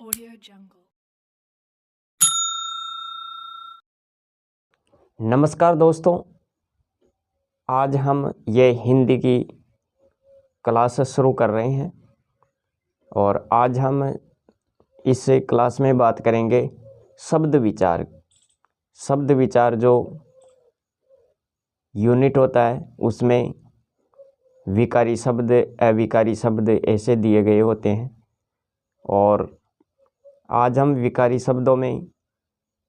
Audio Jungle। नमस्कार दोस्तों, आज हम ये हिंदी की क्लास शुरू कर रहे हैं और आज हम इस क्लास में बात करेंगे शब्द विचार। शब्द विचार जो यूनिट होता है उसमें विकारी शब्द, अविकारी शब्द ऐसे दिए गए होते हैं और आज हम विकारी शब्दों में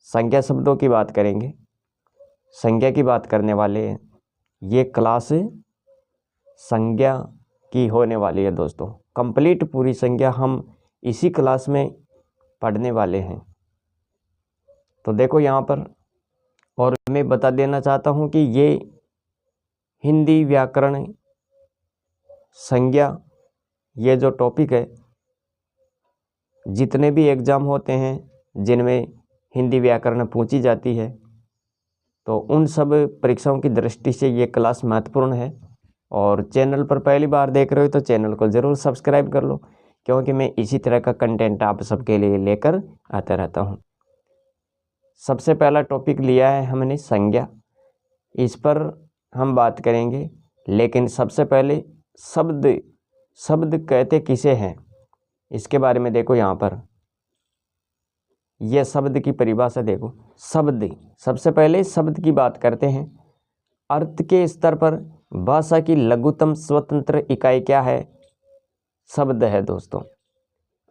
संज्ञा शब्दों की बात करेंगे। संज्ञा की बात करने वाले हैं। ये क्लास संज्ञा की होने वाली है दोस्तों। कंप्लीट पूरी संज्ञा हम इसी क्लास में पढ़ने वाले हैं। तो देखो यहाँ पर, और मैं बता देना चाहता हूँ कि ये हिंदी व्याकरण संज्ञा, ये जो टॉपिक है, जितने भी एग्ज़ाम होते हैं जिनमें हिंदी व्याकरण पूछी जाती है, तो उन सब परीक्षाओं की दृष्टि से ये क्लास महत्वपूर्ण है। और चैनल पर पहली बार देख रहे हो तो चैनल को ज़रूर सब्सक्राइब कर लो, क्योंकि मैं इसी तरह का कंटेंट आप सबके लिए लेकर आता रहता हूँ। सबसे पहला टॉपिक लिया है हमने संज्ञा, इस पर हम बात करेंगे। लेकिन सबसे पहले शब्द कहते किसे हैं इसके बारे में देखो। यहाँ पर यह शब्द की परिभाषा देखो। शब्द, सबसे पहले शब्द की बात करते हैं। अर्थ के स्तर पर भाषा की लघुतम स्वतंत्र इकाई क्या है? शब्द है दोस्तों।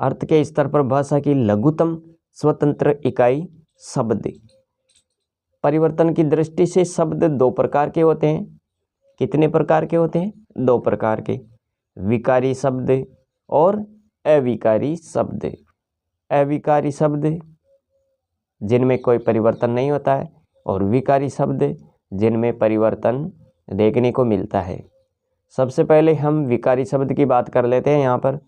अर्थ के स्तर पर भाषा की लघुतम स्वतंत्र इकाई शब्द। परिवर्तन की दृष्टि से शब्द दो प्रकार के होते हैं। कितने प्रकार के होते हैं? दो प्रकार के, विकारी शब्द और अविकारी शब्द। अविकारी शब्द जिनमें कोई परिवर्तन नहीं होता है, और विकारी शब्द जिनमें परिवर्तन देखने को मिलता है। सबसे पहले हम विकारी शब्द की बात कर लेते हैं। यहाँ पर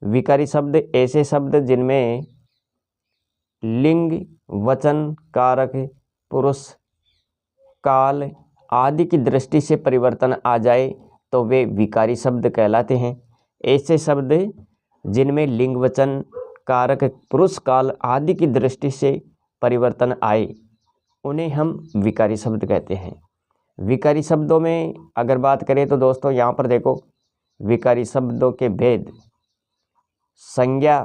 विकारी शब्द ऐसे शब्द जिनमें लिंग, वचन, कारक, पुरुष, काल आदि की दृष्टि से परिवर्तन आ जाए तो वे विकारी शब्द कहलाते हैं। ऐसे शब्द जिनमें लिंग, वचन, कारक, पुरुष, काल आदि की दृष्टि से परिवर्तन आए उन्हें हम विकारी शब्द कहते हैं। विकारी शब्दों में अगर बात करें तो दोस्तों यहाँ पर देखो, विकारी शब्दों के भेद: संज्ञा,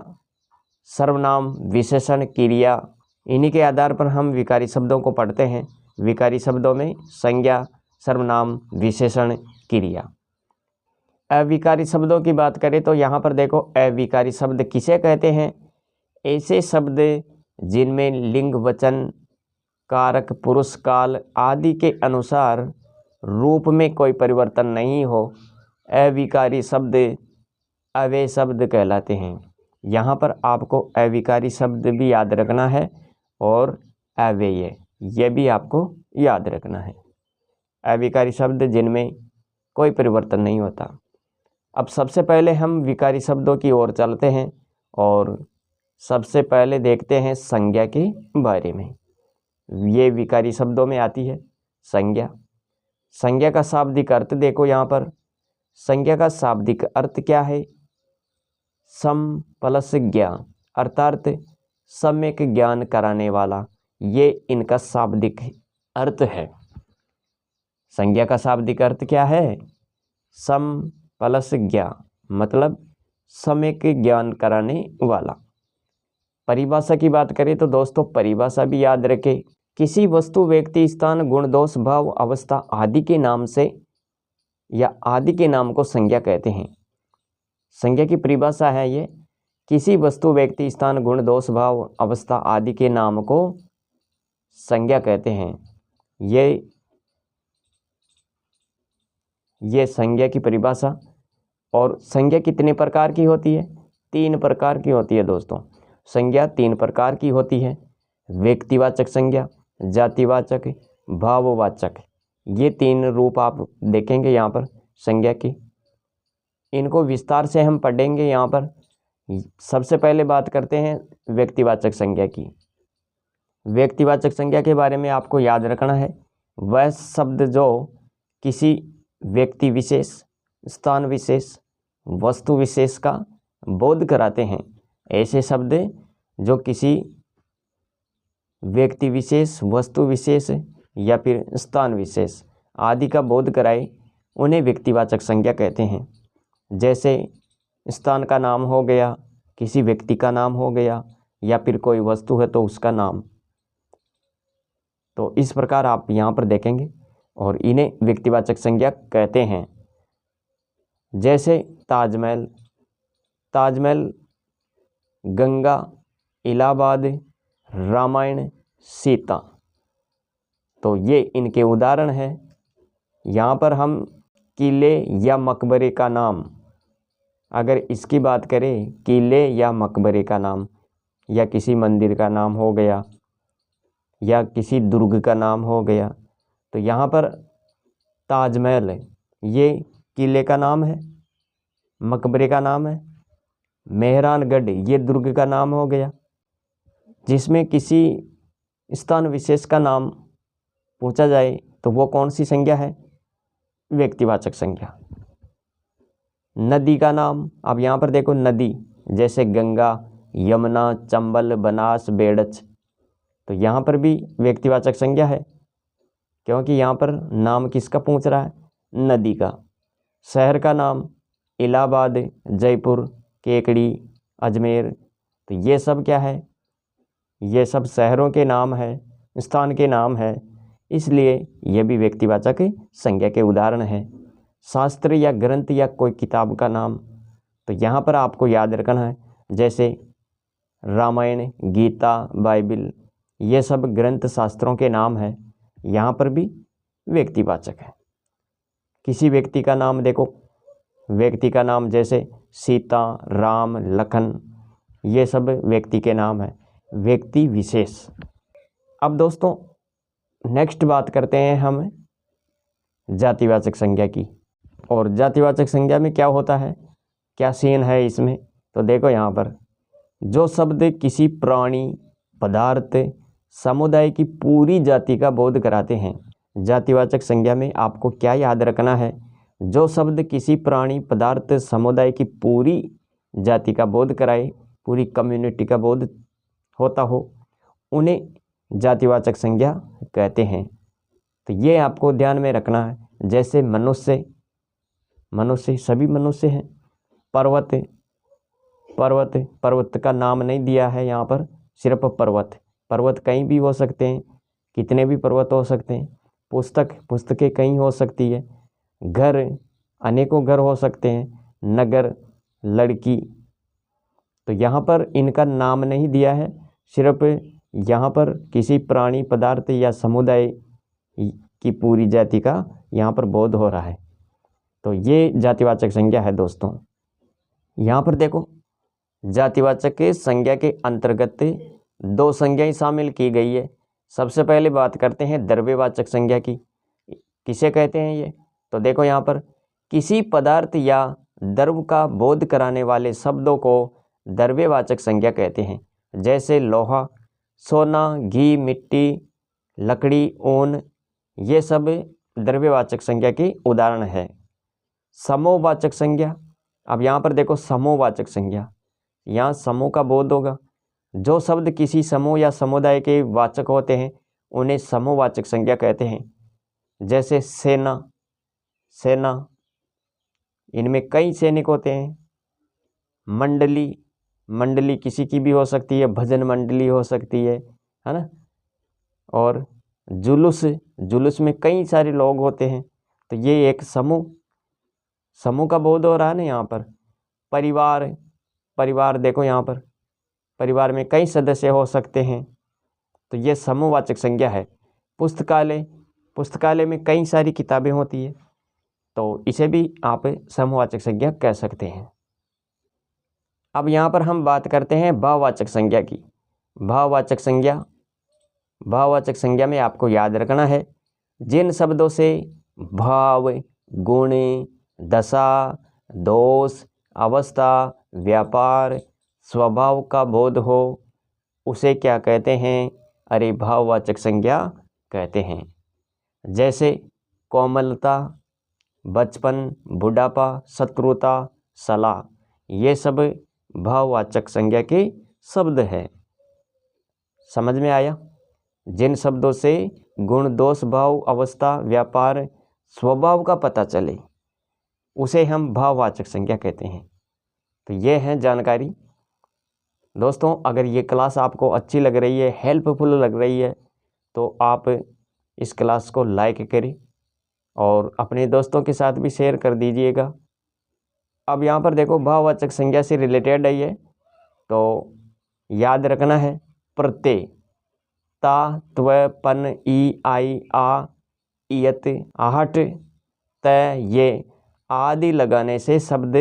सर्वनाम, विशेषण, क्रिया। इन्हीं के आधार पर हम विकारी शब्दों को पढ़ते हैं। विकारी शब्दों में संज्ञा, सर्वनाम, विशेषण, क्रिया। अविकारी शब्दों की बात करें तो यहाँ पर देखो, अविकारी शब्द किसे कहते हैं? ऐसे शब्द जिनमें लिंग, वचन, कारक, पुरुष, काल आदि के अनुसार रूप में कोई परिवर्तन नहीं हो, अविकारी शब्द अव्यय शब्द कहलाते हैं। यहाँ पर आपको अविकारी शब्द भी याद रखना है और अव्यय, यह भी आपको याद रखना है। अविकारी शब्द जिनमें कोई परिवर्तन नहीं होता। अब सबसे पहले हम विकारी शब्दों की ओर चलते हैं और सबसे पहले देखते हैं संज्ञा के बारे में। ये विकारी शब्दों में आती है संज्ञा। संज्ञा का शाब्दिक अर्थ देखो यहाँ पर। संज्ञा का शाब्दिक अर्थ क्या है? सम प्लस ज्ञान, अर्थात सम्यक ज्ञान कराने वाला, ये इनका शाब्दिक अर्थ है। संज्ञा का शाब्दिक अर्थ क्या है? सम प्लस ज्ञान, मतलब सम्यक ज्ञान कराने वाला। परिभाषा की बात करें तो दोस्तों परिभाषा भी याद रखें। किसी वस्तु, व्यक्ति, स्थान, गुण, दोष, भाव, अवस्था आदि के नाम से या आदि के नाम को संज्ञा कहते हैं। संज्ञा की परिभाषा है ये: किसी वस्तु, व्यक्ति, स्थान, गुण, दोष, भाव, अवस्था आदि के नाम को संज्ञा कहते हैं। ये संज्ञा की परिभाषा। और संज्ञा कितने प्रकार की होती है? 3 प्रकार की होती है दोस्तों। संज्ञा 3 प्रकार की होती है: व्यक्तिवाचक संज्ञा, जातिवाचक, भाववाचक। ये 3 रूप आप देखेंगे यहाँ पर संज्ञा की। इनको विस्तार से हम पढ़ेंगे यहाँ पर। सबसे पहले बात करते हैं व्यक्तिवाचक संज्ञा की। व्यक्तिवाचक संज्ञा के बारे में आपको याद रखना है, वह शब्द जो किसी व्यक्ति विशेष, स्थान विशेष, वस्तु विशेष का बोध कराते हैं, ऐसे शब्द जो किसी व्यक्ति विशेष, वस्तु विशेष या फिर स्थान विशेष आदि का बोध कराए उन्हें व्यक्तिवाचक संज्ञा कहते हैं। जैसे स्थान का नाम हो गया, किसी व्यक्ति का नाम हो गया, या फिर कोई वस्तु है तो उसका नाम। तो इस प्रकार आप यहाँ पर देखेंगे और इन्हें व्यक्तिवाचक संज्ञा कहते हैं। जैसे ताजमहल, ताजमहल, गंगा, इलाहाबाद, रामायण, सीता, तो ये इनके उदाहरण हैं। यहाँ पर हम किले या मकबरे का नाम, अगर इसकी बात करें, किले या मकबरे का नाम या किसी मंदिर का नाम हो गया या किसी दुर्ग का नाम हो गया, तो यहाँ पर ताजमहल है, ये किले का नाम है, मकबरे का नाम है। मेहरानगढ़ ये दुर्ग का नाम हो गया। जिसमें किसी स्थान विशेष का नाम पूछा जाए तो वो कौन सी संज्ञा है? व्यक्तिवाचक संज्ञा। नदी का नाम, अब यहाँ पर देखो नदी, जैसे गंगा, यमुना, चंबल, बनास, बेड़च, तो यहाँ पर भी व्यक्तिवाचक संज्ञा है, क्योंकि यहाँ पर नाम किसका पूछ रहा है? नदी का। शहर का नाम, इलाहाबाद, जयपुर, केकड़ी, अजमेर, तो ये सब क्या है? ये सब शहरों के नाम है, स्थान के नाम है, इसलिए ये भी व्यक्तिवाचक संज्ञा के उदाहरण हैं। शास्त्र या ग्रंथ या कोई किताब का नाम, तो यहाँ पर आपको याद रखना है, जैसे रामायण, गीता, बाइबिल, ये सब ग्रंथ शास्त्रों के नाम हैं, यहाँ पर भी व्यक्तिवाचक है। किसी व्यक्ति का नाम देखो, व्यक्ति का नाम जैसे सीता, राम, लखन, ये सब व्यक्ति के नाम हैं, व्यक्ति विशेष। अब दोस्तों नेक्स्ट बात करते हैं हम जातिवाचक संज्ञा की। और जातिवाचक संज्ञा में क्या होता है, क्या सीन है इसमें? तो देखो यहाँ पर जो शब्द किसी प्राणी, पदार्थ, समुदाय की पूरी जाति का बोध कराते हैं। जातिवाचक संज्ञा में आपको क्या याद रखना है? जो शब्द किसी प्राणी, पदार्थ, समुदाय की पूरी जाति का बोध कराए, पूरी कम्युनिटी का बोध होता हो, उन्हें जातिवाचक संज्ञा कहते हैं। तो ये आपको ध्यान में रखना है। जैसे मनुष्य, मनुष्य सभी मनुष्य हैं। पर्वत, पर्वत, पर्वत का नाम नहीं दिया है यहाँ पर, सिर्फ पर्वत, पर्वत कहीं भी हो सकते हैं, कितने भी पर्वत हो सकते हैं। पुस्तक, पुस्तकें कहीं हो सकती है। घर, अनेकों घर हो सकते हैं। नगर, लड़की, तो यहाँ पर इनका नाम नहीं दिया है, सिर्फ यहाँ पर किसी प्राणी, पदार्थ या समुदाय की पूरी जाति का यहाँ पर बोध हो रहा है। तो ये जातिवाचक संज्ञा है दोस्तों। यहाँ पर देखो जातिवाचक के संज्ञा के अंतर्गत दो संज्ञाएं शामिल की गई है। सबसे पहले बात करते हैं द्रव्यवाचक संज्ञा की। किसे कहते हैं ये? तो देखो यहाँ पर किसी पदार्थ या द्रव्य का बोध कराने वाले शब्दों को द्रव्यवाचक संज्ञा कहते हैं। जैसे लोहा, सोना, घी, मिट्टी, लकड़ी, ऊन, ये सब द्रव्यवाचक संज्ञा के उदाहरण है। समूहवाचक संज्ञा, अब यहाँ पर देखो समूहवाचक संज्ञा, यहाँ समूह का बोध होगा। जो शब्द किसी समूह या समुदाय के वाचक होते हैं उन्हें समूहवाचक संज्ञा कहते हैं। जैसे सेना, सेना, इनमें कई सैनिक होते हैं। मंडली, मंडली किसी की भी हो सकती है, भजन मंडली हो सकती है ना। और जुलूस, जुलूस में कई सारे लोग होते हैं, तो ये एक समूह, समूह का बोध हो रहा है ना यहाँ पर। परिवार, परिवार देखो यहाँ पर, परिवार में कई सदस्य हो सकते हैं, तो ये समूहवाचक संज्ञा है। पुस्तकालय, पुस्तकालय में कई सारी किताबें होती है, तो इसे भी आप समूहवाचक संज्ञा कह सकते हैं। अब यहाँ पर हम बात करते हैं भाववाचक संज्ञा की। भाववाचक संज्ञा, भाववाचक संज्ञा में आपको याद रखना है जिन शब्दों से भाव, गुण, दशा, दोष, अवस्था, व्यापार, स्वभाव का बोध हो उसे क्या कहते हैं? अरे भाववाचक संज्ञा कहते हैं। जैसे कोमलता, बचपन, बुढ़ापा, शत्रुता, सलाह, ये सब भाववाचक संज्ञा के शब्द हैं। समझ में आया? जिन शब्दों से गुण, दोष, भाव, अवस्था, व्यापार, स्वभाव का पता चले उसे हम भाववाचक संज्ञा कहते हैं। तो ये है जानकारी। दोस्तों, अगर ये क्लास आपको अच्छी लग रही है, हेल्पफुल लग रही है, तो आप इस क्लास को लाइक करें और अपने दोस्तों के साथ भी शेयर कर दीजिएगा। अब यहाँ पर देखो, भाववाचक संज्ञा से रिलेटेड है ये, तो याद रखना है प्रत्यय ता, त्व, पन, ई, आई, आ, इयत, आहट, तय, ये आदि लगाने से शब्द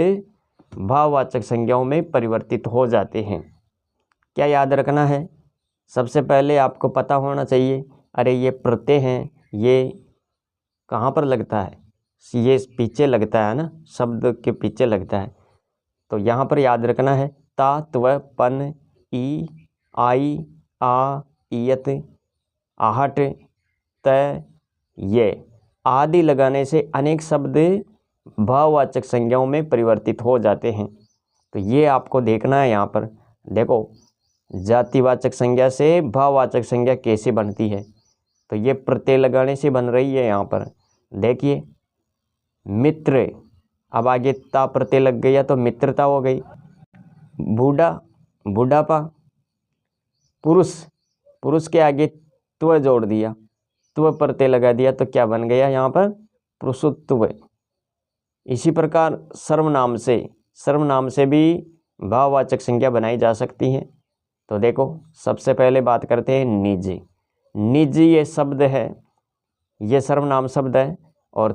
भाववाचक संज्ञाओं में परिवर्तित हो जाते हैं। क्या याद रखना है? सबसे पहले आपको पता होना चाहिए, अरे ये प्रत्यय हैं, ये कहाँ पर लगता है? ये पीछे लगता है ना, शब्द के पीछे लगता है। तो यहाँ पर याद रखना है ता, त्व, पन, ई, आई, आ, इयत, आहट, तय, ये आदि लगाने से अनेक शब्द भाववाचक संज्ञाओं में परिवर्तित हो जाते हैं। तो ये आपको देखना है। यहाँ पर देखो, जातिवाचक संज्ञा से भाववाचक संज्ञा कैसे बनती है, तो ये प्रत्यय लगाने से बन रही है। यहाँ पर देखिए, मित्र, अब आगे ता प्रत्यय लग गया तो मित्रता हो गई। बूढ़ा, बुढ़ापा। पुरुष, पुरुष के आगे त्व जोड़ दिया, त्व प्रत्यय लगा दिया तो क्या बन गया यहाँ पर? पुरुषत्व। इसी प्रकार सर्वनाम से भी भाववाचक संज्ञा बनाई जा सकती है। तो देखो, सबसे पहले बात करते हैं निज। निज ये शब्द है, ये सर्वनाम शब्द है और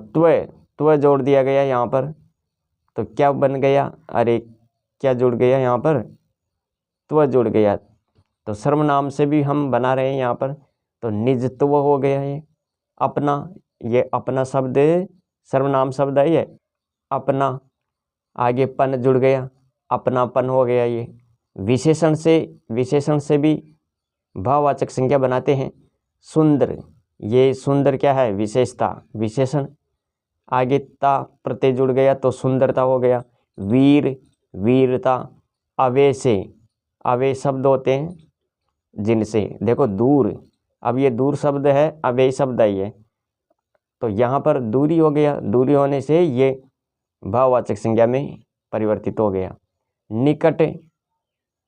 त्व जोड़ दिया गया यहाँ पर, तो क्या बन गया? अरे क्या जुड़ गया यहाँ पर? त्व जुड़ गया। तो सर्वनाम से भी हम बना रहे हैं यहाँ पर, तो निजत्व हो गया। ये अपना शब्द सर्वनाम शब्द है, ये अपना। आगे पन जुड़ गया, अपनापन हो गया। ये विशेषण से भी भाववाचक संज्ञा बनाते हैं। सुंदर, ये सुंदर क्या है? विशेषता, विशेषण। आगे ता प्रत्यय जुड़ गया तो सुंदरता हो गया। वीर, वीरता। अवे से, अवे शब्द होते हैं जिनसे, देखो दूर, अब ये दूर शब्द है, अवे शब्द है ये, तो यहाँ पर दूरी हो गया। दूरी होने से ये भाववाचक संज्ञा में परिवर्तित हो गया। निकट,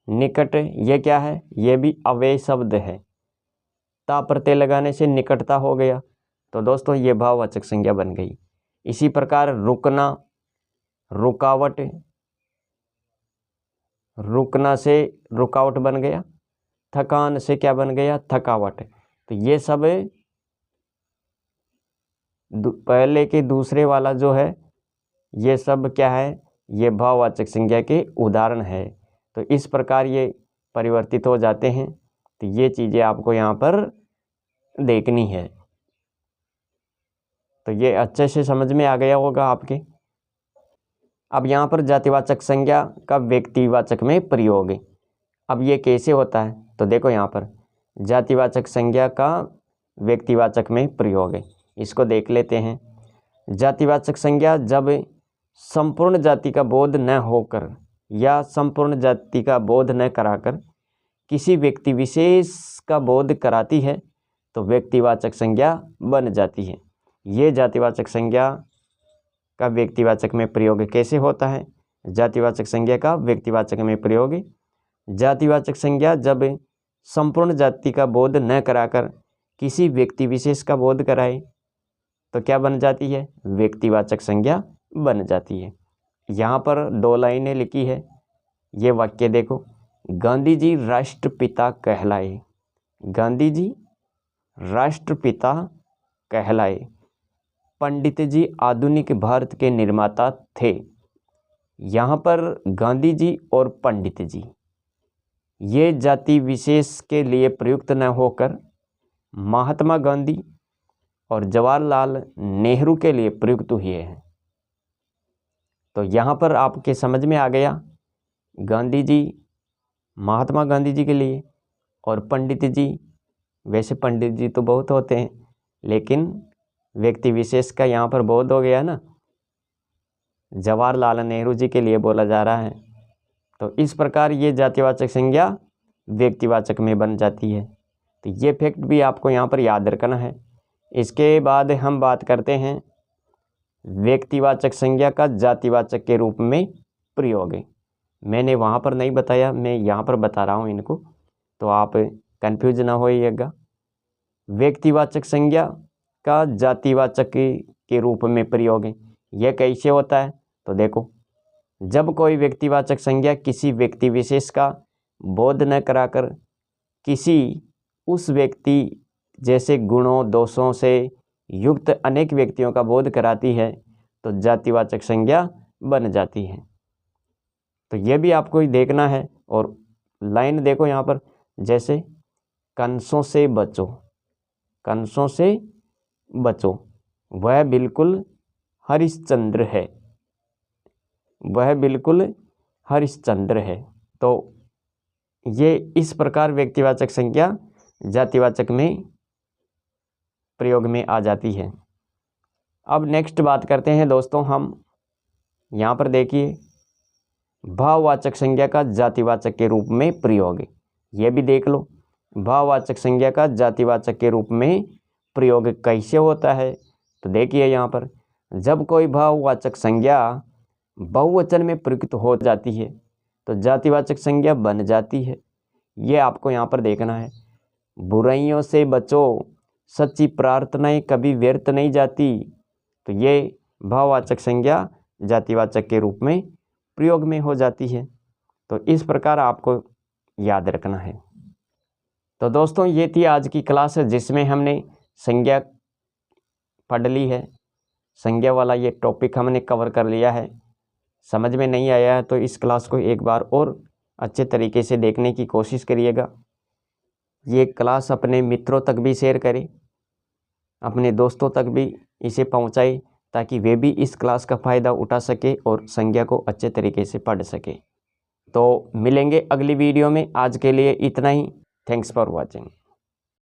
निकट ये क्या है? ये भी अव्यय शब्द है, ता प्रत्यय लगाने से निकटता हो गया। तो दोस्तों, ये भाववाचक संज्ञा बन गई। इसी प्रकार रुकना, रुकावट, रुकना से रुकावट बन गया। थकान से क्या बन गया? थकावट। तो ये सब पहले के दूसरे वाला जो है, ये सब क्या है? ये भाववाचक संज्ञा के उदाहरण है। तो इस प्रकार ये परिवर्तित हो जाते हैं। तो ये चीज़ें आपको यहाँ पर देखनी है। तो ये अच्छे से समझ में आ गया होगा आपके। अब यहाँ पर जातिवाचक संज्ञा का व्यक्तिवाचक में प्रयोग, अब ये कैसे होता है? तो देखो, यहाँ पर जातिवाचक संज्ञा का व्यक्तिवाचक में प्रयोग है, इसको देख लेते हैं। जातिवाचक संज्ञा जब संपूर्ण जाति का बोध न होकर या संपूर्ण जाति का बोध न कराकर किसी व्यक्ति विशेष का बोध कराती है तो व्यक्तिवाचक संज्ञा बन जाती है। ये जातिवाचक संज्ञा का व्यक्तिवाचक में प्रयोग कैसे होता है? जातिवाचक संज्ञा का व्यक्तिवाचक में प्रयोग, जातिवाचक संज्ञा जब संपूर्ण जाति का बोध न कराकर किसी व्यक्ति विशेष का बोध कराए तो क्या बन जाती है? व्यक्तिवाचक संज्ञा बन जाती है। यहाँ पर 2 लाइनें लिखी है, ये वाक्य देखो। गांधी जी राष्ट्रपिता कहलाए, गांधी जी राष्ट्रपिता कहलाए। पंडित जी आधुनिक भारत के निर्माता थे। यहाँ पर गांधी जी और पंडित जी ये जाति विशेष के लिए प्रयुक्त न होकर महात्मा गांधी और जवाहरलाल नेहरू के लिए प्रयुक्त हुए हैं। तो यहाँ पर आपके समझ में आ गया, गांधी जी महात्मा गांधी जी के लिए और पंडित जी, वैसे पंडित जी तो बहुत होते हैं लेकिन व्यक्ति विशेष का यहाँ पर बोध हो गया ना, जवाहरलाल नेहरू जी के लिए बोला जा रहा है। तो इस प्रकार ये जातिवाचक संज्ञा व्यक्तिवाचक में बन जाती है। तो ये फैक्ट भी आपको यहाँ पर याद रखना है। इसके बाद हम बात करते हैं व्यक्तिवाचक संज्ञा का जातिवाचक के रूप में प्रयोग। मैंने वहाँ पर नहीं बताया, मैं यहाँ पर बता रहा हूँ इनको, तो आप कंफ्यूज ना होइएगा। व्यक्तिवाचक संज्ञा का जातिवाचक के रूप में प्रयोग यह कैसे होता है? तो देखो, जब कोई व्यक्तिवाचक संज्ञा किसी व्यक्ति विशेष का बोध न कराकर किसी उस व्यक्ति जैसे गुणों दोषों से युक्त अनेक व्यक्तियों का बोध कराती है तो जातिवाचक संज्ञा बन जाती है। तो यह भी आपको ही देखना है। और लाइन देखो यहाँ पर, जैसे कंसों से बचो, कंसों से बचो, वह बिल्कुल हरिश्चंद्र है, वह बिल्कुल हरिश्चंद्र है। तो ये इस प्रकार व्यक्तिवाचक संज्ञा जातिवाचक में प्रयोग में आ जाती है। अब नेक्स्ट बात करते हैं दोस्तों हम, यहाँ पर देखिए भाववाचक संज्ञा का जातिवाचक के रूप में प्रयोग। ये भी देख लो, भाववाचक संज्ञा का जातिवाचक के रूप में प्रयोग कैसे होता है? तो देखिए यहाँ पर, जब कोई भाववाचक संज्ञा बहुवचन में प्रयुक्त हो जाती है तो जातिवाचक संज्ञा बन जाती है। ये आपको यहाँ पर देखना है। बुराइयों से बचो, सच्ची प्रार्थनाएं कभी व्यर्थ नहीं जाती, तो ये भाववाचक संज्ञा जातिवाचक के रूप में प्रयोग में हो जाती है। तो इस प्रकार आपको याद रखना है। तो दोस्तों ये थी आज की क्लास जिसमें हमने संज्ञा पढ़ ली है। संज्ञा वाला ये टॉपिक हमने कवर कर लिया है। समझ में नहीं आया है तो इस क्लास को एक बार और अच्छे तरीके से देखने की कोशिश करिएगा। ये क्लास अपने मित्रों तक भी शेयर करें, अपने दोस्तों तक भी इसे पहुंचाए ताकि वे भी इस क्लास का फ़ायदा उठा सके और संज्ञा को अच्छे तरीके से पढ़ सके। तो मिलेंगे अगली वीडियो में। आज के लिए इतना ही। Thanks for watching.